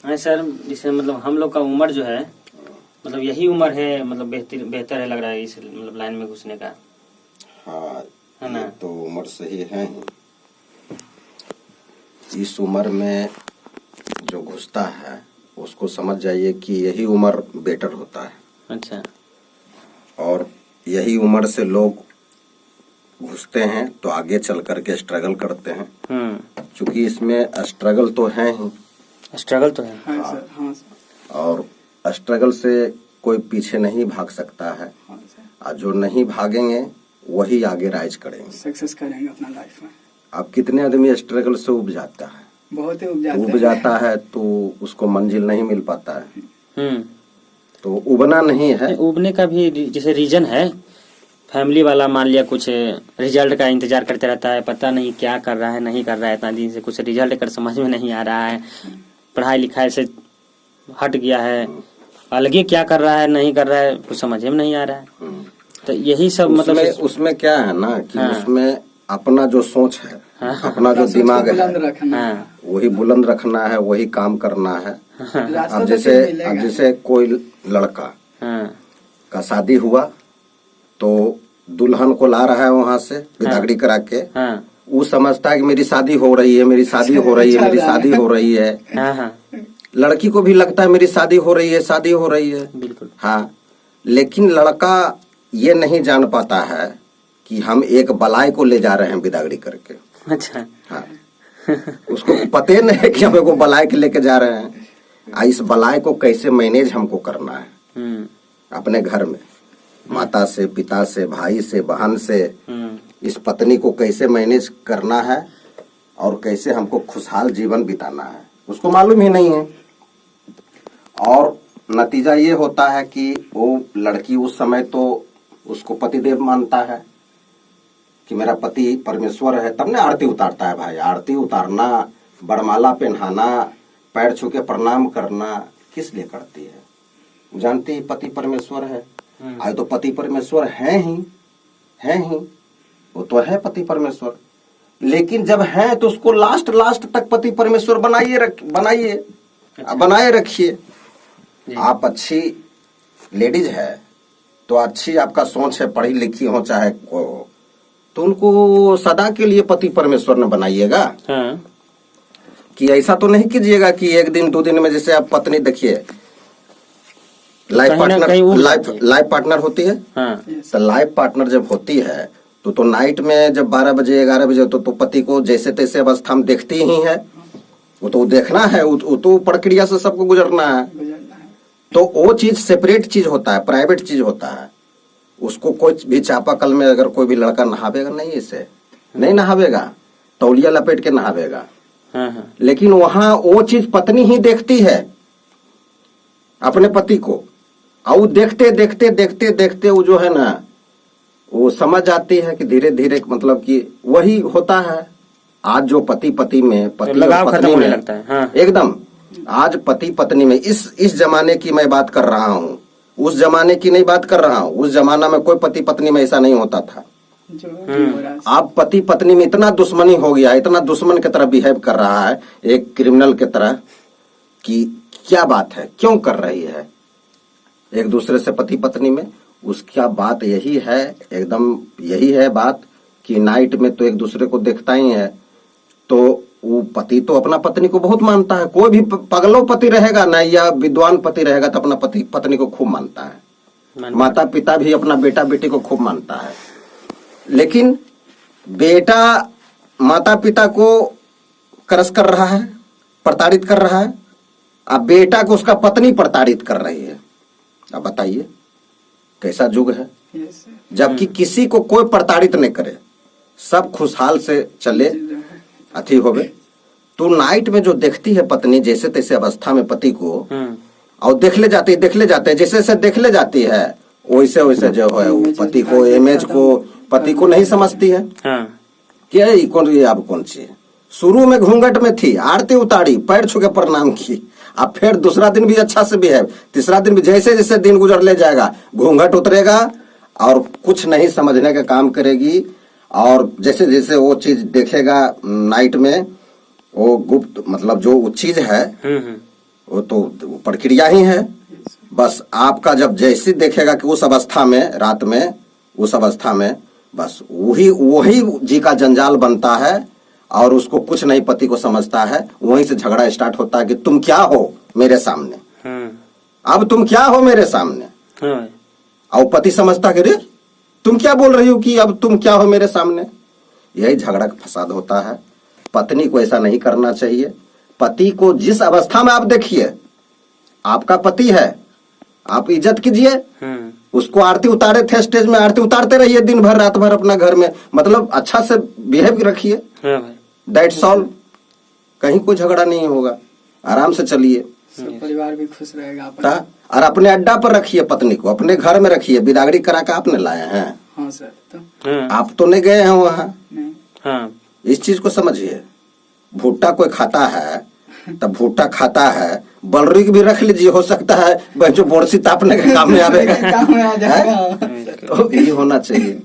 हाँ सर, जैसे मतलब हम लोग का उम्र जो है, मतलब यही उम्र है, मतलब बेहतर है लग रहा है इस मतलब लाइन में घुसने का। हाँ, है ना? तो उम्र सही है ही। इस उम्र में जो घुसता है उसको समझ जाइए कि यही उम्र बेटर होता है। अच्छा। और यही उम्र से लोग घुसते हैं तो आगे चल करके स्ट्रगल करते हैं। क्योंकि इसमें स्ट्रगल तो है ही। स्ट्रगल तो है। हाँ सर, हाँ सर। और स्ट्रगल से कोई पीछे नहीं भाग सकता है। हाँ सर। और जो नहीं भागेंगे वही आगे राइज करेंगे, सक्सेस करेंगे अपना लाइफ में। अब कितने आदमी स्ट्रगल से उब जाता है, बहुत ही उब जाता है तो उसको मंजिल नहीं मिल पाता है। तो उबना नहीं है। उबने का भी जैसे रीजन है, फैमिली वाला मान लिया कुछ रिजल्ट का इंतजार करते रहता है, पता नहीं क्या कर रहा है नहीं कर रहा है, इतना दिन से कुछ रिजल्ट कर समझ में नहीं आ रहा है, पढ़ाई लिखाई से हट गया है, अलग ही क्या कर रहा है नहीं कर रहा है कुछ समझ में नहीं आ रहा है। तो यही सब मतलब उसमें क्या है ना कि उसमें अपना जो सोच है, अपना जो दिमाग है, वही बुलंद रखना है, वही काम करना है। अब जैसे कोई लड़का का शादी हुआ तो दुल्हन को ला रहा है वहां से बिदागड़ी करा के, वो समझता है कि मेरी शादी हो रही है, मेरी शादी हो रही है, मेरी शादी हो रही है। लड़की को भी लगता है मेरी शादी हो रही है, शादी हो रही है। बिल्कुल। हाँ, लेकिन लड़का ये नहीं जान पाता है कि हम एक बलाय को ले जा रहे हैं बिदागड़ी करके। अच्छा। हाँ, उसको पते नहीं है कि हम एक बलाय के लेके जा रहे हैं। इस बलाय को कैसे मैनेज हमको करना है अपने घर में, माता से, पिता से, भाई से, बहन से, इस पत्नी को कैसे मैनेज करना है और कैसे हमको खुशहाल जीवन बिताना है, उसको मालूम ही नहीं है। और नतीजा ये होता है कि वो लड़की उस समय तो उसको पतिदेव मानता है कि मेरा पति परमेश्वर है, तब ना आरती उतारता है। भाई, आरती उतारना, बरमाला पहनाना, पैर छू के प्रणाम करना किस लिए करती है? जानती है पति परमेश्वर है। आज तो पति परमेश्वर है ही, वो तो है पति परमेश्वर। लेकिन जब है तो उसको लास्ट तक पति परमेश्वर बनाए रखिए। आप अच्छी लेडीज है तो अच्छी आपका सोच है, पढ़ी लिखी हो चाहे को, तो उनको सदा के लिए पति परमेश्वर ने बनाइएगा। कि ऐसा तो नहीं कीजिएगा कि एक दिन दो दिन में, जैसे आप पत्नी देखिए लाइफ पार्टनर होती है। तो लाइफ पार्टनर जब होती है तो नाइट में जब 12 बजे 11 बजे तो पति को जैसे तैसे अवस्था में देखती ही है। वो तो देखना है, वो तो प्रक्रिया से सबको गुजरना है। तो वो चीज सेपरेट चीज होता है, प्राइवेट चीज होता है। उसको कोई भी चापाकल में अगर कोई भी लड़का नहावेगा नहीं, इसे नहीं नहावेगा, तौलिया लपेट के नहावेगा। लेकिन वहां वो चीज पत्नी ही देखती है अपने पति को, और देखते देखते देखते देखते वो जो है ना, वो समझ जाती है कि धीरे धीरे मतलब कि वही होता है। आज जो पति पत्नी में लगता है। एकदम आज पति पत्नी में इस जमाने की मैं बात कर रहा हूँ, उस जमाने की नहीं बात कर रहा हूँ। उस जमाना में कोई पति पत्नी में ऐसा नहीं होता था। आप पति पत्नी में इतना दुश्मनी हो गया, इतना दुश्मन की तरह बिहेव कर रहा है, एक क्रिमिनल की तरह, कि क्या बात है, क्यों कर रही है एक दूसरे से पति पत्नी में। उसका बात यही है, एकदम यही है बात कि नाइट में तो एक दूसरे को देखता ही है। तो वो पति तो अपना पत्नी को बहुत मानता है। कोई भी पगलो पति रहेगा ना या विद्वान पति रहेगा तो अपना पति पत्नी को खूब मानता है। माता पिता भी अपना बेटा बेटी को खूब मानता है। लेकिन बेटा माता पिता को क्रश कर रहा है, प्रताड़ित कर रहा है, अब बेटा को उसका पत्नी प्रताड़ित कर रही है। अब बताइए कैसा युग है। जबकि किसी को कोई प्रताड़ित नहीं करे, सब खुशहाल से चले अथी होवे। तो नाइट में जो देखती है पत्नी जैसे तैसे अवस्था में पति को, और देख ले जाती है जैसे जैसे देख ले जाती है वैसे वैसे जो है वो पति को, इमेज को, पति को नहीं समझती है। क्या कौन सी शुरू में घूंघट में थी, आरती उतारी, पैर छू के प्रणाम की, अब फिर दूसरा दिन भी अच्छा से बिहेव, तीसरा दिन भी, जैसे जैसे दिन गुजर ले जाएगा घूंघट उतरेगा और कुछ नहीं समझने का काम करेगी। और जैसे जैसे वो चीज देखेगा नाइट में, वो गुप्त मतलब जो चीज है वो तो प्रक्रिया ही है। बस आपका जब जैसे देखेगा कि उस अवस्था में रात में उस अवस्था में बस वही जी का जंजाल बनता है और उसको कुछ नहीं पति को समझता है। वहीं से झगड़ा स्टार्ट होता है कि तुम क्या हो मेरे सामने, अब तुम क्या हो मेरे सामने। और पति समझता कि रे तुम क्या बोल रही हो कि अब तुम क्या हो मेरे सामने। यही झगड़ा का फसाद होता है। पत्नी को ऐसा नहीं करना चाहिए। पति को जिस अवस्था में आप देखिए, आपका पति है, आप इज्जत कीजिए। उसको आरती उतारे थे स्टेज में, आरती उतारते रहिए दिन भर रात भर अपना घर में, मतलब अच्छा से बिहेव रखिए। That's all. कहीं कोई झगड़ा नहीं होगा, आराम से चलिए, सब परिवार भी खुश रहेगा अपना। और अपने अड्डा पर रखिए पत्नी को, अपने घर में रखिए। बिदागड़ी करा के आपने लाए हैं। हाँ सर। तो आप तो नहीं गए हैं वहाँ। नहीं। इस चीज को समझिए। भुट्टा कोई खाता है तब भुट्टा खाता है, बलरी भी रख लीजिए, हो सकता है जो बोरसी तापने के काम में आवेगा। काम में आ जाएगा। तो यही होना चाहिए।